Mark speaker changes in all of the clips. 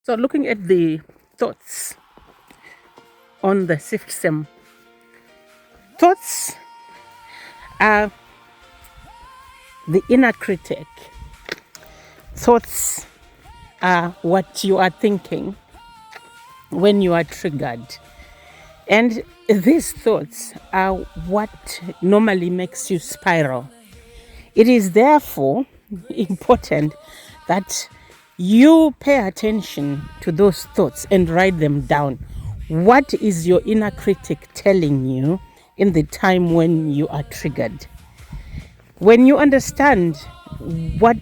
Speaker 1: So looking at the thoughts on the Siftsem, thoughts are the inner critic. Thoughts are what you are thinking when you are triggered. And these thoughts are what normally makes you spiral. It is therefore important that you pay attention to those thoughts and write them down. What is your inner critic telling you in the time when you are triggered? When you understand what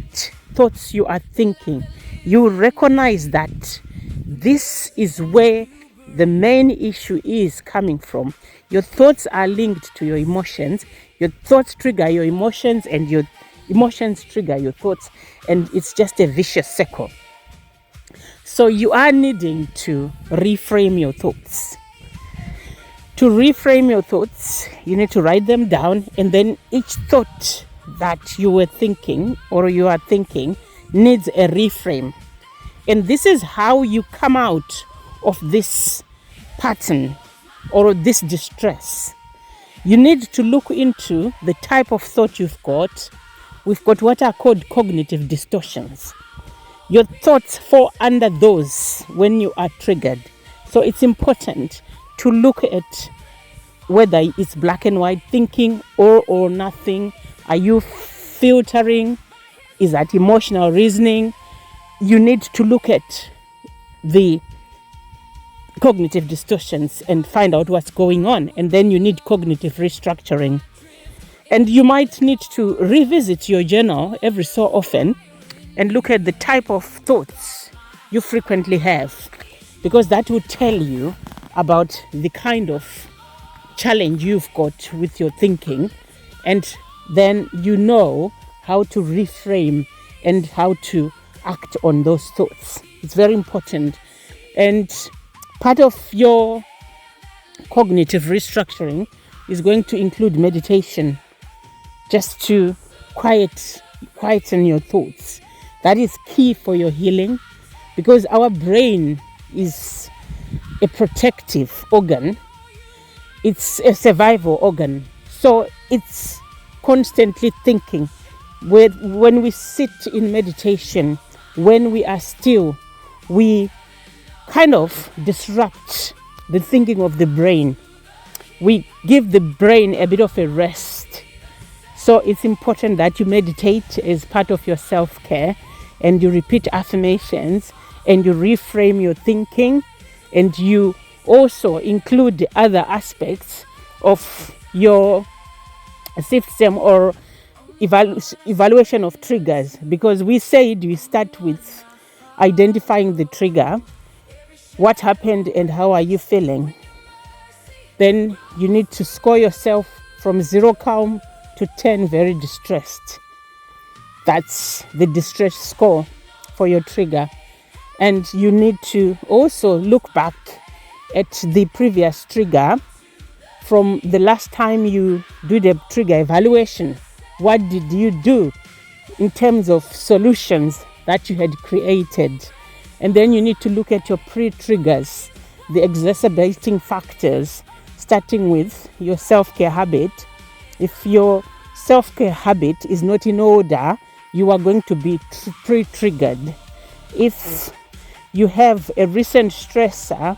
Speaker 1: thoughts you are thinking, you recognize that this is where the main issue is coming from. Your thoughts are linked to your emotions. Your thoughts trigger your emotions, and your emotions trigger your thoughts, and it's just a vicious cycle. So you are needing to reframe your thoughts. To reframe your thoughts, you need to write them down, and then each thought that you were thinking or you are thinking needs a reframe. And this is how you come out of this pattern or this distress. You need to look into the type of thought you've got. We've got what are called cognitive distortions. Your thoughts fall under those when you are triggered. So it's important to look at whether it's black and white thinking or nothing. Are you filtering? Is that emotional reasoning? You need to look at the cognitive distortions and find out what's going on. And then you need cognitive restructuring. And you might need to revisit your journal every so often and look at the type of thoughts you frequently have, because that will tell you about the kind of challenge you've got with your thinking, and then you know how to reframe and how to act on those thoughts. It's very important. And part of your cognitive restructuring is going to include meditation, just to quieten your thoughts. That is key for your healing, because our brain is a protective organ. It's a survival organ. So it's constantly thinking. When we sit in meditation, when we are still, we kind of disrupt the thinking of the brain. We give the brain a bit of a rest. So it's important that you meditate as part of your self-care, and you repeat affirmations, and you reframe your thinking, and you also include the other aspects of your Siftsem or evaluation of triggers, because we said we start with identifying the trigger, what happened and how are you feeling. Then you need to score yourself from 0 calm to 10 very distressed. That's the distress score for your trigger. And you need to also look back at the previous trigger from the last time you did a trigger evaluation. What did you do in terms of solutions that you had created? And then you need to look at your pre-triggers, the exacerbating factors, starting with your self-care habit. If your self-care habit is not in order, you are going to be pre-triggered. If you have a recent stressor,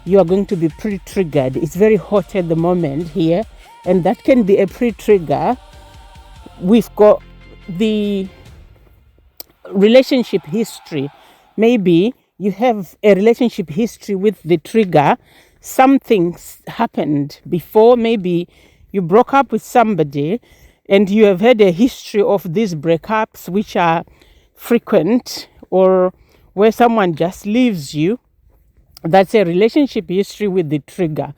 Speaker 1: you are going to be pre-triggered. It's very hot at the moment here, and that can be a pre-trigger. We've got the relationship history. Maybe you have a relationship history with the trigger. Something happened before. Maybe you broke up with somebody, and you have had a history of these breakups, which are frequent, or where someone just leaves you. That's a relationship history with the trigger.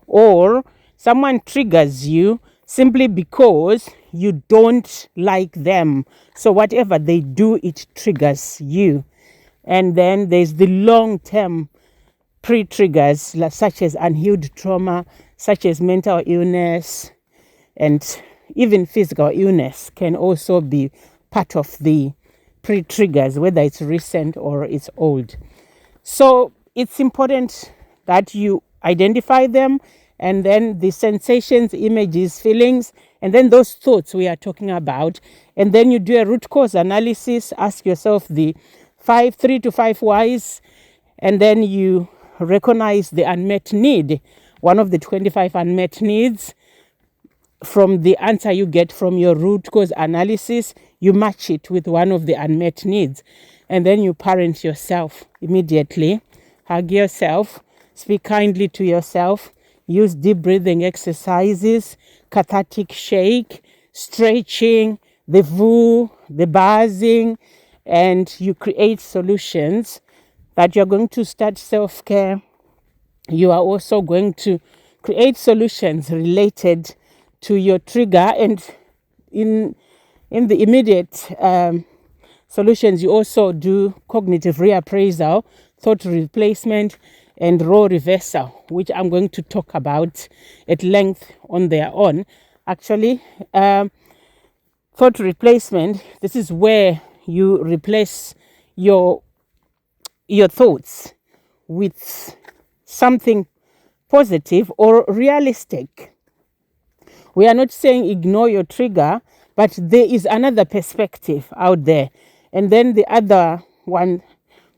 Speaker 1: Or someone triggers you simply because you don't like them. So whatever they do, it triggers you. And then there's the long-term pre-triggers, such as unhealed trauma, such as mental illness, and even physical illness can also be part of the pre-triggers, whether it's recent or it's old. So it's important that you identify them, and then the sensations, images, feelings, and then those thoughts we are talking about. And then you do a root cause analysis, ask yourself the 3 to 5 whys, and then you recognize the unmet need, one of the 25 unmet needs. From the answer you get from your root cause analysis, you match it with one of the unmet needs. And then you parent yourself immediately. Hug yourself, speak kindly to yourself, use deep breathing exercises, cathartic shake, stretching, the VOO, the buzzing, and you create solutions that you're going to start self-care. You are also going to create solutions related to your trigger, and in the immediate solutions, you also do cognitive reappraisal, thought replacement, and role reversal, which I'm going to talk about at length on their own. Actually, thought replacement, this is where you replace your thoughts with something positive or realistic. We are not saying ignore your trigger, but there is another perspective out there. And then the other one,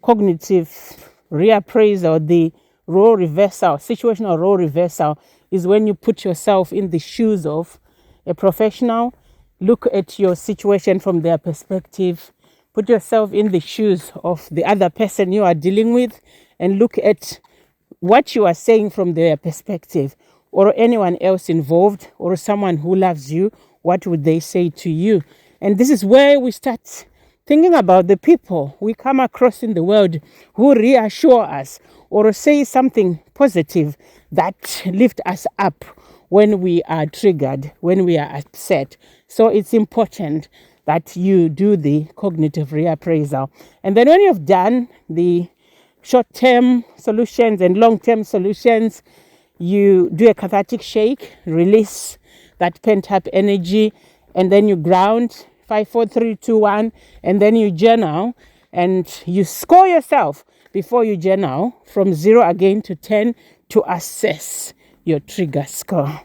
Speaker 1: cognitive reappraisal, the role reversal, situational role reversal, is when you put yourself in the shoes of a professional, look at your situation from their perspective, put yourself in the shoes of the other person you are dealing with, and look at what you are saying from their perspective, or anyone else involved, or someone who loves you. What would they say to you? And this is where we start thinking about the people we come across in the world who reassure us or say something positive that lift us up when we are triggered, when we are upset. So it's important that you do the cognitive reappraisal. And then when you've done the short-term solutions and long-term solutions, you do a cathartic shake, release that pent-up energy, and then you ground 5, 4, 3, 2, 1, and then you journal, and you score yourself before you journal from 0 again to 10 to assess your trigger score.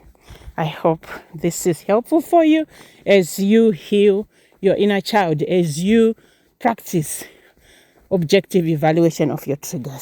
Speaker 1: I hope this is helpful for you as you heal your inner child, as you practice objective evaluation of your triggers.